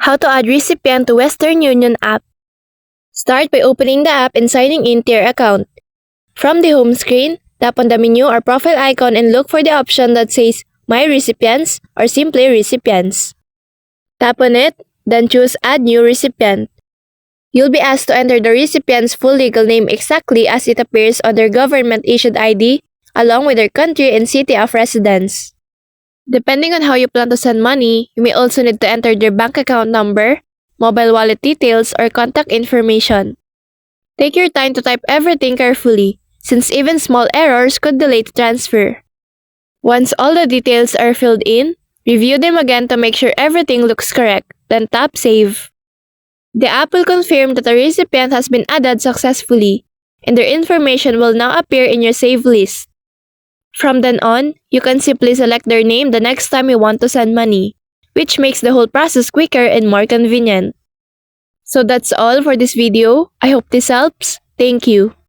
How to add Recipient to Western Union app. Start by opening the app and signing in to your account. From the home screen, tap on the menu or profile icon and look for the option that says My Recipients or simply Recipients. Tap on it, then choose Add New Recipient. You'll be asked to enter the recipient's full legal name exactly as it appears on their government-issued ID, along with their country and city of residence. Depending on how you plan to send money, you may also need to enter their bank account number, mobile wallet details, or contact information. Take your time to type everything carefully, since even small errors could delay the transfer. Once all the details are filled in, review them again to make sure everything looks correct, then tap Save. The app will confirm that the recipient has been added successfully, and their information will now appear in your save list. From then on, you can simply select their name the next time you want to send money, which makes the whole process quicker and more convenient. So that's all for this video. I hope this helps. Thank you.